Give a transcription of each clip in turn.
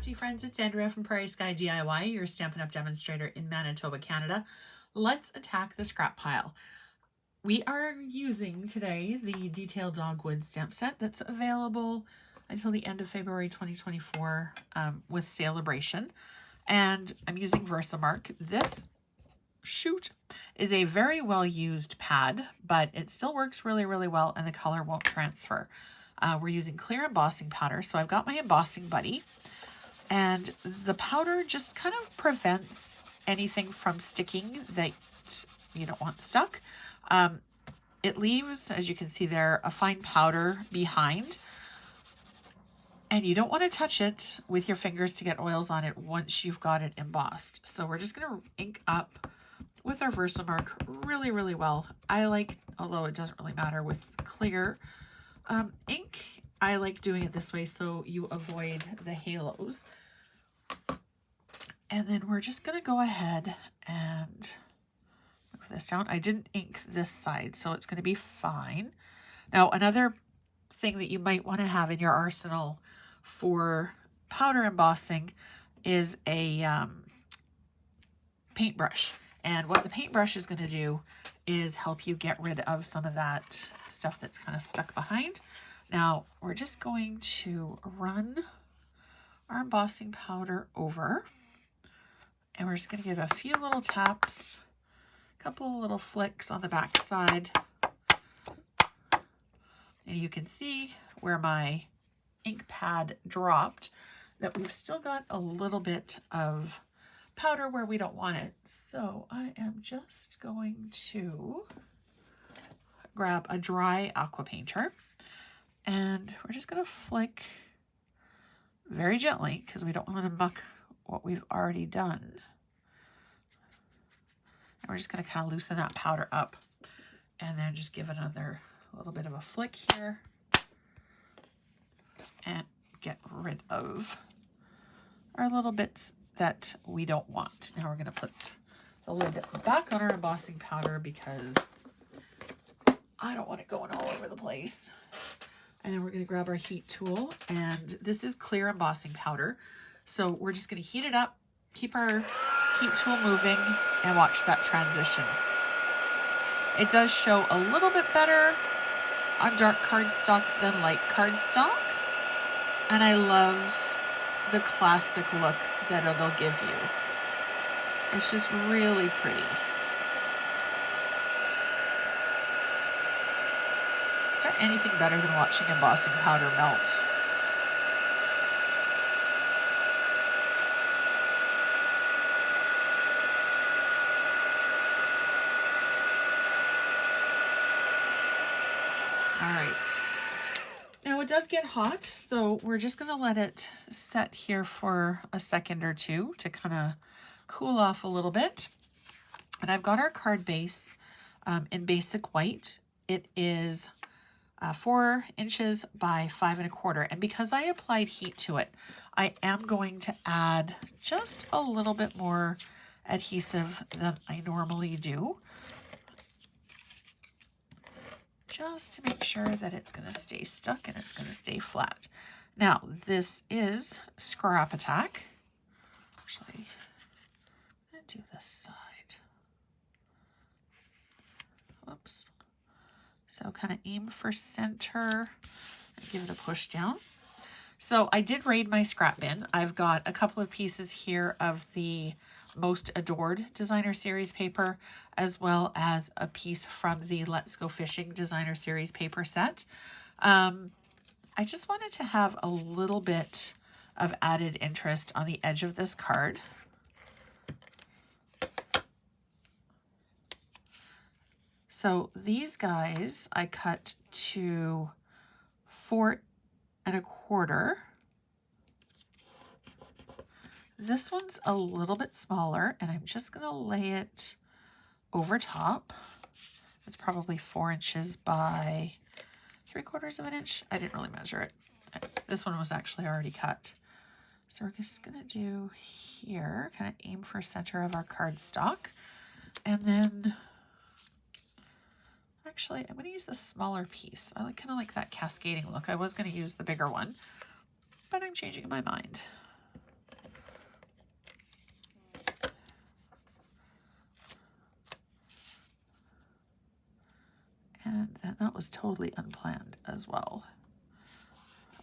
crafty friends, it's Andrea from Prairie Sky DIY, your Stampin' Up! Demonstrator in Manitoba, Canada. Let's attack the scrap pile. We are using today the Detailed Dogwood stamp set that's available until the end of February 2024 with Celebration. And I'm using Versamark. This shoot is a very well used pad, but it still works really, really well and the color won't transfer. We're using clear embossing powder. So I've got my embossing buddy, and the powder just kind of prevents anything from sticking that you don't want stuck. It leaves, as you can see there, a fine powder behind, and you don't want to touch it with your fingers to get oils on it once you've got it embossed. So we're just going to ink up with our Versamark really, really well. I like, although it doesn't really matter with clear ink, I like doing it this way so you avoid the halos. And then we're just going to go ahead and move this down. I didn't ink this side, so it's going to be fine. Now, another thing that you might want to have in your arsenal for powder embossing is a paintbrush. And what the paintbrush is going to do is help you get rid of some of that stuff that's kind of stuck behind. Now, we're just going to run our embossing powder over, and we're just going to give a few little taps, a couple of little flicks on the back side. And you can see where my ink pad dropped that we've still got a little bit of powder where we don't want it. So I am just going to grab a dry aqua painter, and we're just going to flick very gently because we don't want to muck what we've already done. And we're just going to kind of loosen that powder up and then just give it another little bit of a flick here and get rid of our little bits that we don't want. Now we're going to put the lid back on our embossing powder because I don't want it going all over the place. And then we're going to grab our heat tool, and this is clear embossing powder. So we're just going to heat it up, keep our heat tool moving, and watch that transition. It does show a little bit better on dark cardstock than light cardstock, and I love the classic look that it'll give you. It's just really pretty. Is there anything better than watching embossing powder melt? All right. Now it does get hot, so we're just going to let it set here for a second or two to kind of cool off a little bit. And I've got our card base in basic white. It is 4 inches by 5 1/4. And because I applied heat to it, I am going to add just a little bit more adhesive than I normally do, just to make sure that it's going to stay stuck and it's going to stay flat. Now, this is Scrap Attack. Actually, I'm going to do this side. Whoops. So kind of aim for center and give it a push down. So I did raid my scrap bin. I've got a couple of pieces here of the Most Adored Designer Series paper, as well as a piece from the Let's Go Fishing Designer Series paper set. I just wanted to have a little bit of added interest on the edge of this card. So these guys I cut to 4 1/4. This one's a little bit smaller, and I'm just going to lay it over top. It's probably 4 inches by 3/4 of an inch. I didn't really measure it. This one was actually already cut. So we're just going to do here, kind of aim for center of our cardstock. And then, actually, I'm going to use the smaller piece. I kind of like that cascading look. I was going to use the bigger one, but I'm changing my mind. totally unplanned as well.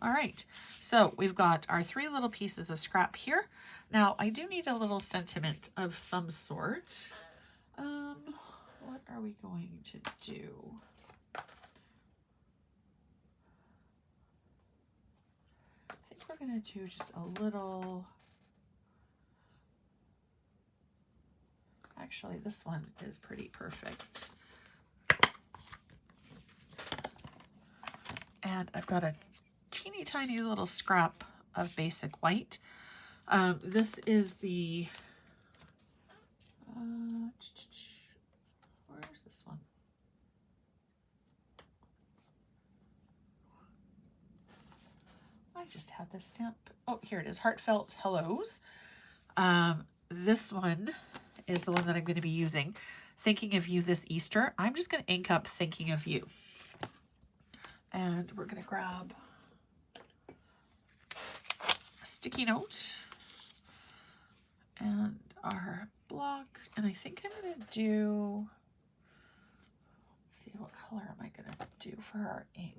All right, so we've got our 3 little pieces of scrap here. Now I do need a little sentiment of some sort. What are we going to do? I think we're going to do just a little. Actually, this one is pretty perfect. And I've got a teeny tiny little scrap of basic white. This is the, where's this one? I just had this stamp. Oh, here it is, Heartfelt Hellos. This one is the one that I'm going to be using. Thinking of You This Easter. I'm just going to ink up Thinking of You. And we're going to grab a sticky note and our block. And I think I'm going to do, let's see, what color am I going to do for our ink?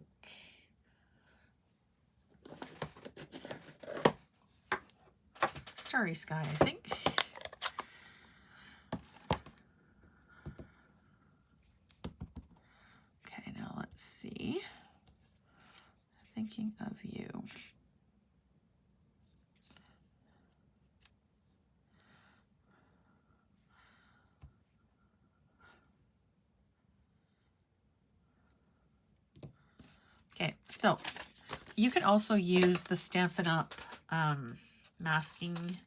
Starry Sky, I think. Okay, now let's see. Thinking of You. Okay, so you can also use the Stampin' Up! Masking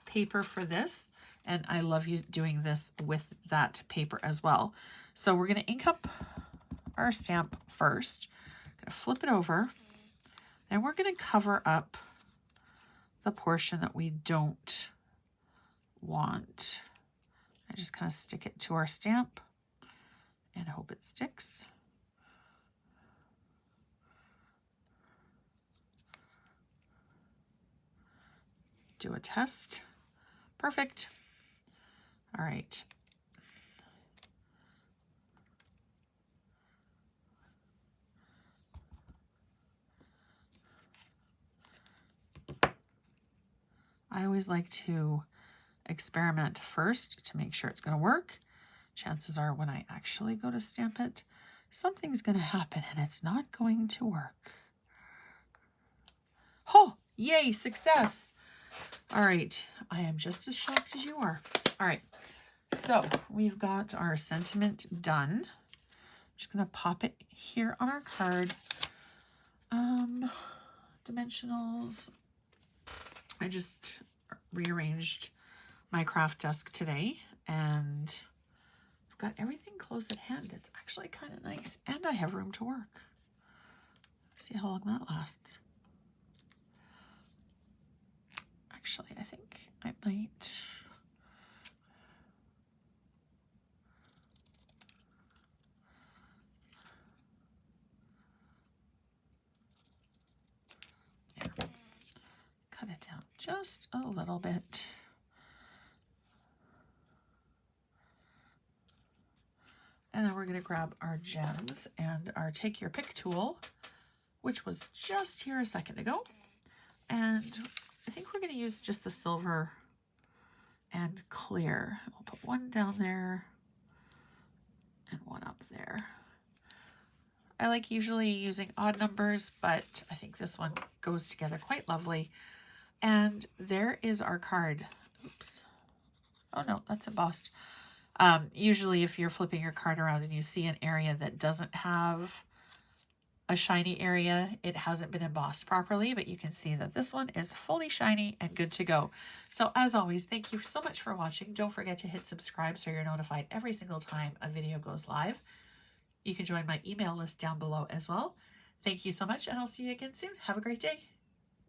paper for this, and I love you doing this with that paper as well. So we're going to ink up our stamp first. Going to flip it over, then we're going to cover up the portion that we don't want. I just kind of stick it to our stamp and hope it sticks. Do a test. Perfect. All right. I always like to experiment first to make sure it's going to work. Chances are when I actually go to stamp it, something's going to happen and it's not going to work. Oh, yay, success. All right, I am just as shocked as you are. All right, so we've got our sentiment done. I'm just going to pop it here on our card. Dimensionals. I just rearranged my craft desk today and I've got everything close at hand. It's actually kind of nice and I have room to work. See how long that lasts. Actually, I think I might. Yeah. Cut it down just a little bit. And then we're going to grab our gems and our Take Your Pick tool, which was just here a second ago. And I think we're going to use just the silver and clear. We'll put one down there and one up there. I like usually using odd numbers, but I think this one goes together quite lovely. And there is our card. Oops. Oh no, that's embossed. Usually if you're flipping your card around and you see an area that doesn't have a shiny area, it hasn't been embossed properly, but you can see that this one is fully shiny and good to go. So as always, thank you so much for watching. Don't forget to hit subscribe so you're notified every single time a video goes live. You can join my email list down below as well. Thank you so much, and I'll see you again soon. Have a great day.